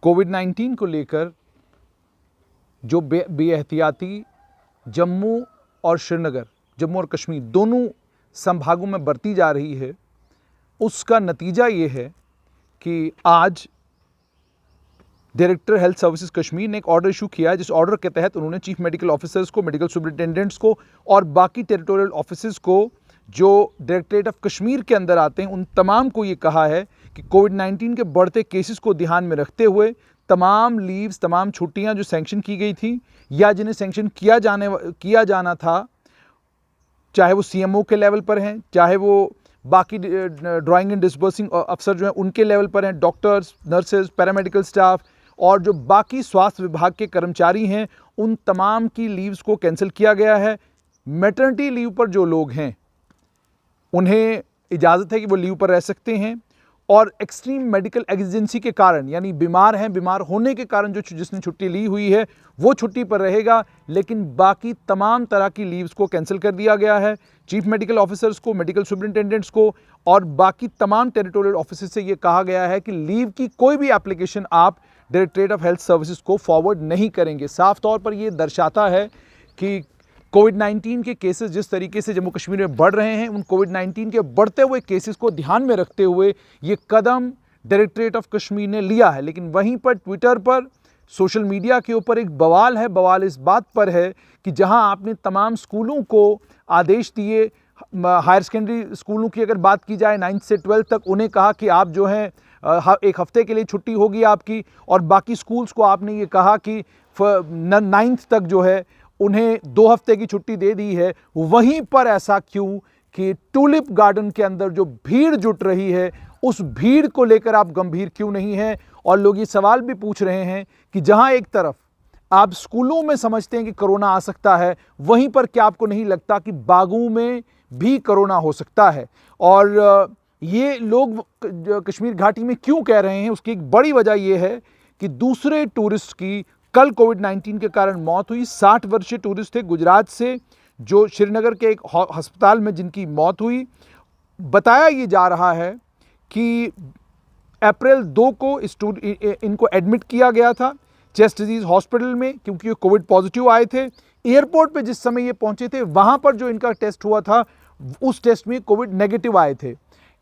कोविड-19 को लेकर जो बेएहतियाती जम्मू और श्रीनगर, जम्मू और कश्मीर दोनों संभागों में बरती जा रही है, उसका नतीजा ये है कि आज डायरेक्टर हेल्थ सर्विसेज कश्मीर ने एक ऑर्डर इशू किया है, जिस ऑर्डर के तहत उन्होंने चीफ मेडिकल ऑफिसर्स को, मेडिकल सुपरिटेंडेंट्स को और बाकी टेरिटोरियल ऑफिसर्स को जो डायरेक्टरेट ऑफ कश्मीर के अंदर आते हैं, उन तमाम को ये कहा है कि कोविड-19 के बढ़ते केसेस को ध्यान में रखते हुए तमाम लीव्स, तमाम छुट्टियां जो सैंक्शन की गई थी या जिन्हें सैंक्शन किया जाना था, चाहे वो सीएमओ के लेवल पर हैं, चाहे वो बाकी ड्राइंग एंड डिस्बर्सिंग अफसर जो हैं उनके लेवल पर हैं, डॉक्टर्स, नर्सेज, पैरामेडिकल स्टाफ और जो बाकी स्वास्थ्य विभाग के कर्मचारी हैं, उन तमाम की लीव्स को कैंसिल किया गया है। मैटरनिटी लीव पर जो लोग हैं उन्हें इजाज़त है कि वो लीव पर रह सकते हैं और एक्सट्रीम मेडिकल एमरजेंसी के कारण, यानी बीमार हैं, बीमार होने के कारण जो जिसने छुट्टी ली हुई है वो छुट्टी पर रहेगा, लेकिन बाकी तमाम तरह की लीव्स को कैंसिल कर दिया गया है। चीफ मेडिकल ऑफिसर्स को, मेडिकल सुपरिटेंडेंट्स को और बाकी तमाम टेरिटोरियल ऑफिसर्स से ये कहा गया है कि लीव की कोई भी एप्लीकेशन आप डायरेक्टरेट ऑफ हेल्थ सर्विसेज को फॉरवर्ड नहीं करेंगे। साफ तौर पर ये दर्शाता है कि कोविड-19 के केसेस जिस तरीके से जम्मू कश्मीर में बढ़ रहे हैं, उन कोविड-19 के बढ़ते हुए केसेस को ध्यान में रखते हुए ये कदम डायरेक्टरेट ऑफ कश्मीर ने लिया है। लेकिन वहीं पर ट्विटर पर, सोशल मीडिया के ऊपर एक बवाल है। बवाल इस बात पर है कि जहां आपने तमाम स्कूलों को आदेश दिए, हायर सेकेंडरी स्कूलों की अगर बात की जाए 9th से 12th तक, उन्हें कहा कि आप जो हैं एक हफ्ते के लिए छुट्टी होगी आपकी, और बाकी स्कूल्स को आपने ये कहा कि 9th तक जो है उन्हें 2 हफ्ते की छुट्टी दे दी है। वहीं पर ऐसा क्यों कि टूलिप गार्डन के अंदर जो भीड़ जुट रही है, उस भीड़ को लेकर आप गंभीर क्यों नहीं हैं? और लोग ये सवाल भी पूछ रहे हैं कि जहां एक तरफ आप स्कूलों में समझते हैं कि कोरोना आ सकता है, वहीं पर क्या आपको नहीं लगता कि बागों में भी कोरोना हो सकता है? और ये लोग कश्मीर घाटी में क्यों कह रहे हैं, उसकी एक बड़ी वजह यह है कि दूसरे टूरिस्ट की कल कोविड-19 के कारण मौत हुई। 60 वर्षीय टूरिस्ट थे गुजरात से, जो श्रीनगर के एक अस्पताल में जिनकी मौत हुई। बताया ये जा रहा है कि अप्रैल 2 को इनको एडमिट किया गया था चेस्ट डिजीज हॉस्पिटल में, क्योंकि ये कोविड पॉजिटिव आए थे। एयरपोर्ट पे जिस समय ये पहुंचे थे, वहां पर जो इनका टेस्ट हुआ था, उस टेस्ट में कोविड नेगेटिव आए थे।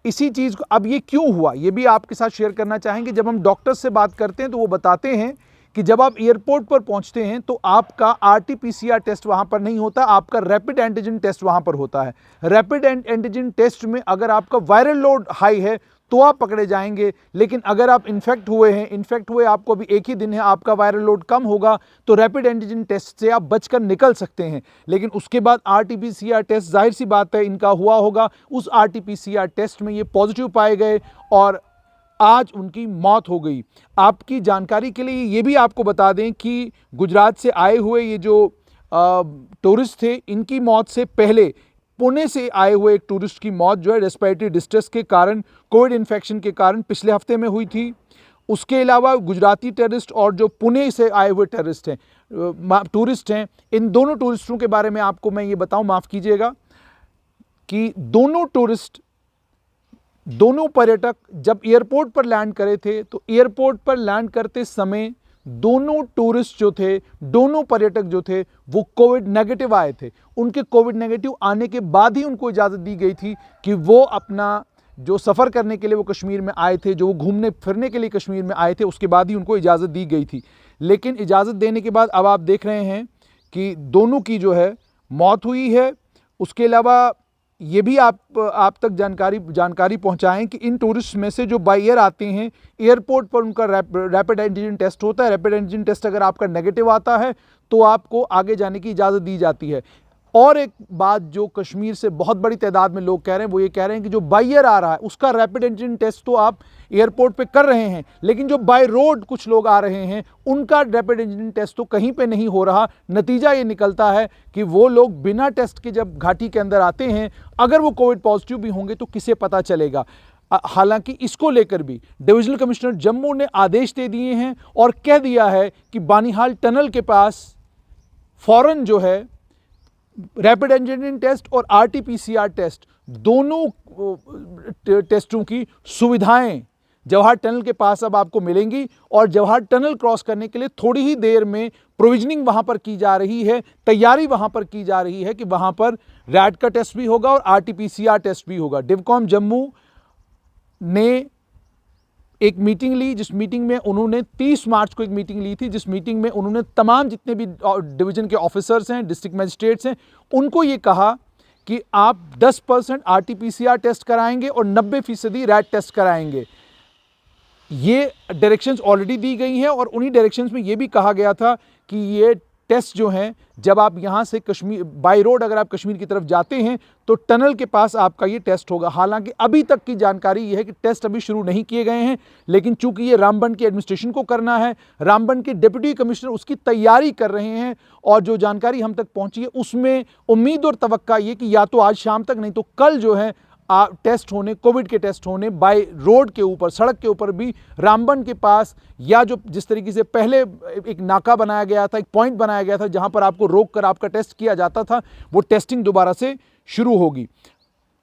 इसी चीज को अब ये क्यों हुआ, ये भी आपके साथ शेयर करना चाहेंगे। जब हम डॉक्टर से बात करते हैं तो वो बताते हैं कि जब आप एयरपोर्ट पर पहुंचते हैं तो आपका RT-PCR टेस्ट वहां पर नहीं होता, आपका रैपिड एंटीजन टेस्ट वहां पर होता है। रैपिड एंटीजन टेस्ट में अगर आपका वायरल लोड हाई है तो आप पकड़े जाएंगे, लेकिन अगर आप इन्फेक्ट हुए आपको अभी एक ही दिन है, आपका वायरल लोड कम होगा, तो रैपिड एंटीजन टेस्ट से आप बचकर निकल सकते हैं। लेकिन उसके बाद RT-PCR टेस्ट, जाहिर सी बात है इनका हुआ होगा, उस RT-PCR टेस्ट में ये पॉजिटिव पाए गए और आज उनकी मौत हो गई। आपकी जानकारी के लिए ये भी आपको बता दें कि गुजरात से आए हुए ये जो टूरिस्ट थे, इनकी मौत से पहले पुणे से आए हुए एक टूरिस्ट की मौत जो है रेस्पिरेटरी डिस्ट्रेस के कारण, कोविड इन्फेक्शन के कारण पिछले हफ्ते में हुई थी। उसके अलावा गुजराती टेररिस्ट और जो पुणे से आए हुए टेररिस्ट हैं, टूरिस्ट हैं, इन दोनों टूरिस्टों के बारे में आपको मैं ये बताऊं, माफ़ कीजिएगा, कि दोनों पर्यटक जब एयरपोर्ट पर लैंड करे थे, तो एयरपोर्ट पर लैंड करते समय दोनों टूरिस्ट जो थे, दोनों पर्यटक जो थे, वो कोविड नेगेटिव आए थे। उनके कोविड नेगेटिव आने के बाद ही उनको इजाज़त दी गई थी कि वो अपना जो सफ़र करने के लिए वो कश्मीर में आए थे, जो वो घूमने फिरने के लिए कश्मीर में आए थे, उसके बाद ही उनको इजाज़त दी गई थी। लेकिन इजाज़त देने के बाद अब आप देख रहे हैं कि दोनों की जो है मौत हुई है। उसके अलावा ये भी आप तक जानकारी पहुंचाएं कि इन टूरिस्ट में से जो बाय एयर आते हैं, एयरपोर्ट पर उनका रैपिड एंटीजन टेस्ट होता है। रैपिड एंटीजन टेस्ट अगर आपका नेगेटिव आता है तो आपको आगे जाने की इजाज़त दी जाती है। और एक बात जो कश्मीर से बहुत बड़ी तादाद में लोग कह रहे हैं, वो ये कह रहे हैं कि जो बाय एयर आ रहा है उसका रैपिड एंटीजन टेस्ट तो आप एयरपोर्ट पे कर रहे हैं, लेकिन जो बाय रोड कुछ लोग आ रहे हैं उनका रैपिड एंटीजन टेस्ट तो कहीं पे नहीं हो रहा। नतीजा ये निकलता है कि वो लोग बिना टेस्ट के जब घाटी के अंदर आते हैं, अगर वो कोविड पॉजिटिव भी होंगे तो किसे पता चलेगा। हालांकि इसको लेकर भी डिविजनल कमिश्नर जम्मू ने आदेश दे दिए हैं और कह दिया है कि बानीहाल टनल के पास फौरन जो है रैपिड एंटीजन टेस्ट और RT-PCR टेस्ट, दोनों टेस्टों की सुविधाएं जवाहर टनल के पास अब आपको मिलेंगी और जवाहर टनल क्रॉस करने के लिए थोड़ी ही देर में प्रोविजनिंग वहां पर की जा रही है, तैयारी वहां पर की जा रही है कि वहां पर रैट का टेस्ट भी होगा और आरटीपीसीआर टेस्ट भी होगा। डिवकॉम जम्मू ने एक मीटिंग ली, जिस मीटिंग में उन्होंने 30 मार्च को एक मीटिंग ली थी, जिस मीटिंग में उन्होंने तमाम जितने भी डिवीजन के ऑफिसर्स हैं, डिस्ट्रिक्ट मजिस्ट्रेट्स हैं, उनको ये कहा कि आप 10% आरटीपीसीआर टेस्ट कराएंगे और 90% रैट टेस्ट कराएंगे। ये डायरेक्शंस ऑलरेडी दी गई हैं और उन्हीं डायरेक्शंस में ये भी कहा गया था कि ये टेस्ट जो हैं, जब आप यहाँ से कश्मीर बाय रोड अगर आप कश्मीर की तरफ जाते हैं तो टनल के पास आपका ये टेस्ट होगा। हालांकि अभी तक की जानकारी ये है कि टेस्ट अभी शुरू नहीं किए गए हैं, लेकिन चूंकि ये रामबन की एडमिनिस्ट्रेशन को करना है, रामबन के डिप्टी कमिश्नर उसकी तैयारी कर रहे हैं और जो जानकारी हम तक पहुंची है उसमें उम्मीद और तवक्का ये कि या तो आज शाम तक नहीं तो कल जो है टेस्ट होने, कोविड के टेस्ट होने बाय रोड के ऊपर, सड़क के ऊपर भी रामबन के पास, या जो जिस तरीके से पहले एक नाका बनाया गया था, एक पॉइंट बनाया गया था जहां पर आपको रोक कर आपका टेस्ट किया जाता था, वो टेस्टिंग दोबारा से शुरू होगी।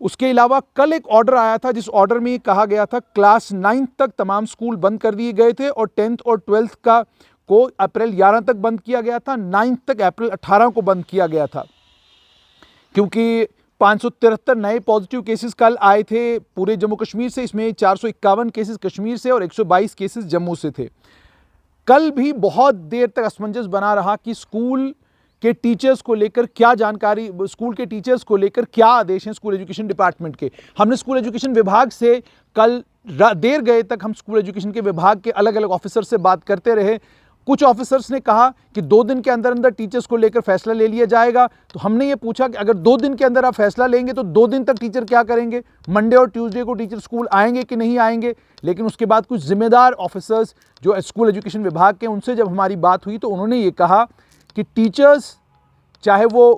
उसके अलावा कल एक ऑर्डर आया था जिस ऑर्डर में कहा गया था क्लास 9 तक तमाम स्कूल बंद कर दिए गए थे और 10th और 12th का को अप्रैल 11 तक बंद किया गया था, 9th तक अप्रैल 18 को बंद किया गया था, क्योंकि 573 नए पॉजिटिव केसेस कल आए थे पूरे जम्मू कश्मीर से। इसमें 451 केसेस कश्मीर से और 122 केसेस जम्मू से थे। कल भी बहुत देर तक असमंजस बना रहा कि स्कूल के टीचर्स को लेकर क्या जानकारी, स्कूल के टीचर्स को लेकर क्या आदेश हैं स्कूल एजुकेशन डिपार्टमेंट के। हमने स्कूल एजुकेशन विभाग से कल देर गए तक हम स्कूल एजुकेशन के विभाग के अलग अलग ऑफिसर से बात करते रहे। कुछ ऑफिसर्स ने कहा कि 2 दिन के अंदर अंदर टीचर्स को लेकर फैसला ले लिया जाएगा। तो हमने ये पूछा कि अगर 2 दिन के अंदर आप फैसला लेंगे तो 2 दिन तक टीचर क्या करेंगे, मंडे और ट्यूसडे को टीचर स्कूल आएंगे कि नहीं आएंगे। लेकिन उसके बाद कुछ जिम्मेदार ऑफिसर्स जो स्कूल एजुकेशन विभाग के, उनसे जब हमारी बात हुई तो उन्होंने ये कहा कि टीचर्स चाहे वो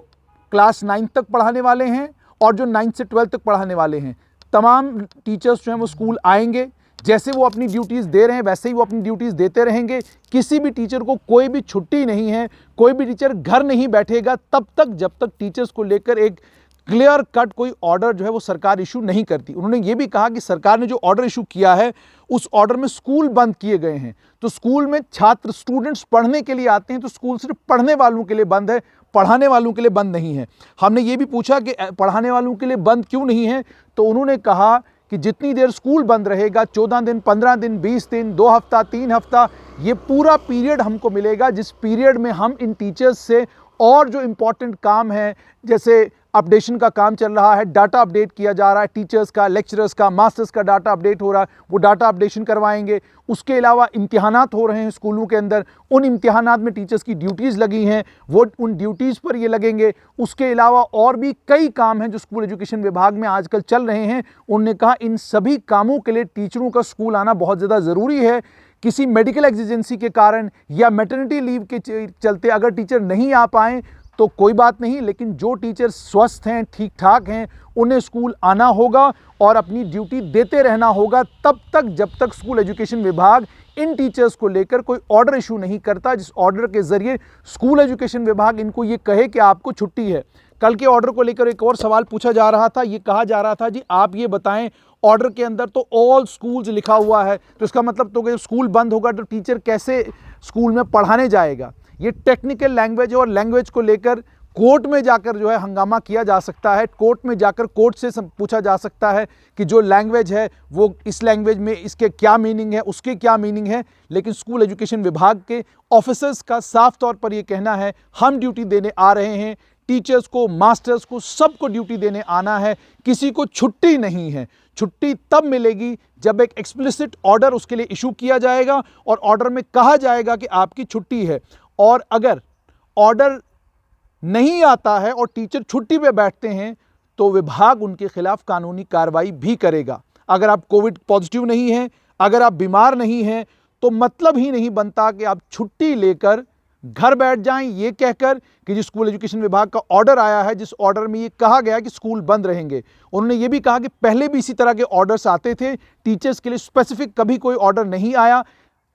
क्लास 9 तक पढ़ाने वाले हैं और जो 9 से 12 तक पढ़ाने वाले हैं, तमाम टीचर्स जो हैं वो स्कूल आएंगे। जैसे वो अपनी ड्यूटीज़ दे रहे हैं वैसे ही वो अपनी ड्यूटीज़ देते रहेंगे। किसी भी टीचर को कोई भी छुट्टी नहीं है, कोई भी टीचर घर नहीं बैठेगा तब तक जब तक टीचर्स को लेकर एक क्लियर कट कोई ऑर्डर जो है वो सरकार इशू नहीं करती। उन्होंने ये भी कहा कि सरकार ने जो ऑर्डर इशू किया है उस ऑर्डर में स्कूल बंद किए गए हैं। तो स्कूल में छात्र स्टूडेंट्स पढ़ने के लिए आते हैं तो स्कूल सिर्फ पढ़ने वालों के लिए बंद है, पढ़ाने वालों के लिए बंद नहीं है। हमने ये भी पूछा कि पढ़ाने वालों के लिए बंद क्यों नहीं है, तो उन्होंने कहा कि जितनी देर स्कूल बंद रहेगा, 14 दिन, 15 दिन, 20 दिन, 2 हफ्ता, 3 हफ्ता, ये पूरा पीरियड हमको मिलेगा जिस पीरियड में हम इन टीचर्स से और जो इम्पॉर्टेंट काम है, जैसे अपडेशन का काम चल रहा है, डाटा अपडेट किया जा रहा है, टीचर्स का, लेक्चरर्स का, मास्टर्स का डाटा अपडेट हो रहा है, वो डाटा अपडेशन करवाएंगे। उसके अलावा इम्तिहानात हो रहे हैं स्कूलों के अंदर, उन इम्तिहानात में टीचर्स की ड्यूटीज़ लगी हैं, वो उन ड्यूटीज़ पर ये लगेंगे। उसके अलावा और भी कई काम हैं जो स्कूल एजुकेशन विभाग में आजकल चल रहे हैं। उन्होंने कहा इन सभी कामों के लिए टीचरों का स्कूल आना बहुत ज़्यादा ज़रूरी है। किसी मेडिकल एग्जिजेंसी के कारण या मैटरनिटी लीव के चलते अगर टीचर नहीं आ पाएँ तो कोई बात नहीं, लेकिन जो टीचर स्वस्थ हैं, ठीक ठाक हैं, उन्हें स्कूल आना होगा और अपनी ड्यूटी देते रहना होगा तब तक जब तक स्कूल एजुकेशन विभाग इन टीचर्स को लेकर कोई ऑर्डर इशू नहीं करता, जिस ऑर्डर के ज़रिए स्कूल एजुकेशन विभाग इनको ये कहे कि आपको छुट्टी है। कल के ऑर्डर को लेकर एक और सवाल पूछा जा रहा था, ये कहा जा रहा था जी आप ये बताएं, ऑर्डर के अंदर तो ऑल स्कूल्स लिखा हुआ है, तो इसका मतलब तो कि स्कूल बंद होगा तो टीचर कैसे स्कूल में पढ़ाने जाएगा। ये टेक्निकल लैंग्वेज और लैंग्वेज को लेकर कोर्ट में जाकर जो है हंगामा किया जा सकता है। कोर्ट में जाकर कोर्ट से पूछा जा सकता है कि जो लैंग्वेज है वो इस लैंग्वेज में इसके क्या मीनिंग है, उसके क्या मीनिंग है। लेकिन स्कूल एजुकेशन विभाग के ऑफिसर्स का साफ तौर पर ये कहना है हम ड्यूटी देने आ रहे हैं, टीचर्स को, मास्टर्स को, सबको ड्यूटी देने आना है, किसी को छुट्टी नहीं है। छुट्टी तब मिलेगी जब एक एक्सप्लिसिट ऑर्डर उसके लिए इशू किया जाएगा और ऑर्डर में कहा जाएगा कि आपकी छुट्टी है। और अगर ऑर्डर नहीं आता है और टीचर छुट्टी पे बैठते हैं तो विभाग उनके खिलाफ कानूनी कार्रवाई भी करेगा। अगर आप कोविड पॉजिटिव नहीं हैं, अगर आप बीमार नहीं हैं, तो मतलब ही नहीं बनता कि आप छुट्टी लेकर घर बैठ जाएं ये कहकर कि जिस स्कूल एजुकेशन विभाग का ऑर्डर आया है, जिस ऑर्डर में ये कहा गया कि स्कूल बंद रहेंगे। उन्होंने ये भी कहा कि पहले भी इसी तरह के ऑर्डर्स आते थे, टीचर्स के लिए स्पेसिफिक कभी कोई ऑर्डर नहीं आया,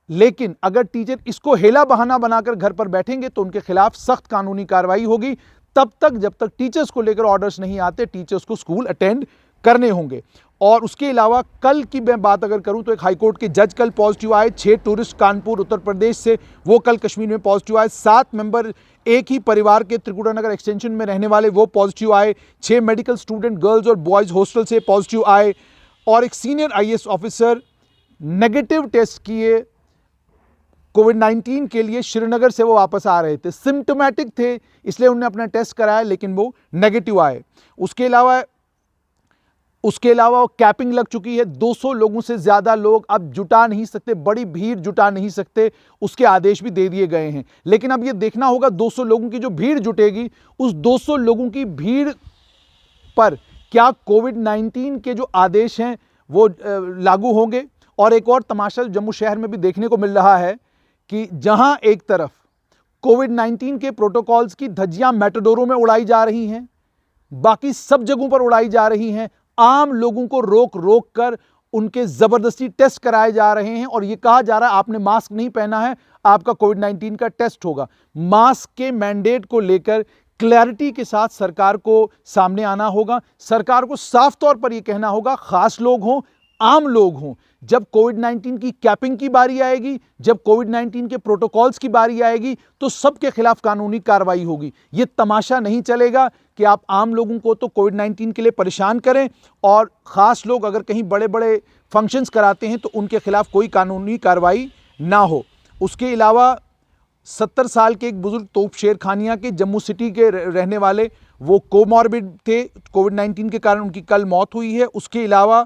लेकिन अगर टीचर इसको हेला बहाना बनाकर घर पर बैठेंगे तो उनके खिलाफ सख्त कानूनी कार्रवाई होगी। तब तक जब तक टीचर्स को लेकर ऑर्डर्स नहीं आते, टीचर्स को स्कूल अटेंड करने होंगे। और उसके अलावा कल की मैं बात अगर करूं तो एक हाईकोर्ट के जज कल पॉजिटिव आए, 6 टूरिस्ट कानपुर उत्तर प्रदेश से वो कल कश्मीर में पॉजिटिव आए, 7 मेंबर एक ही परिवार के त्रिकुटानगर एक्सटेंशन में रहने वाले वो पॉजिटिव आए, 6 मेडिकल स्टूडेंट गर्ल्स और बॉयज हॉस्टल से पॉजिटिव आए और एक senior IAS officer negative test किए कोविड-19 के लिए। श्रीनगर से वो वापस आ रहे थे, सिम्टोमेटिक थे इसलिए उन्होंने अपना टेस्ट कराया लेकिन वो नेगेटिव आए। उसके अलावा कैपिंग लग चुकी है, 200 लोगों से ज़्यादा लोग अब जुटा नहीं सकते, बड़ी भीड़ जुटा नहीं सकते, उसके आदेश भी दे दिए गए हैं। लेकिन अब ये देखना होगा 200 लोगों की जो भीड़ जुटेगी उस 200 लोगों की भीड़ पर क्या कोविड-19 के जो आदेश हैं वो लागू होंगे। और एक और तमाशा जम्मू शहर में भी देखने को मिल रहा है कि जहां एक तरफ कोविड-19 के प्रोटोकॉल्स की धज्जियां मेटाडोरों में उड़ाई जा रही हैं, बाकी सब जगहों पर उड़ाई जा रही हैं, आम लोगों को रोक रोक कर उनके जबरदस्ती टेस्ट कराए जा रहे हैं और यह कहा जा रहा है आपने मास्क नहीं पहना है आपका कोविड-19 का टेस्ट होगा। मास्क के मैंडेट को लेकर क्लैरिटी के साथ सरकार को सामने आना होगा। सरकार को साफ तौर पर यह कहना होगा, खास लोग हों आम लोग हों, जब कोविड-19 की कैपिंग की बारी आएगी, जब कोविड-19 के प्रोटोकॉल्स की बारी आएगी तो सबके खिलाफ कानूनी कार्रवाई होगी। यह तमाशा नहीं चलेगा कि आप आम लोगों को तो कोविड-19 के लिए परेशान करें और खास लोग अगर कहीं बड़े बड़े फंक्शंस कराते हैं तो उनके खिलाफ कोई कानूनी कार्रवाई ना हो। उसके अलावा 70 साल के एक बुजुर्ग तोपशेर खानिया के जम्मू सिटी के रहने वाले, वो कोमॉर्बिड थे, कोविड-19 के कारण उनकी कल मौत हुई है। उसके अलावा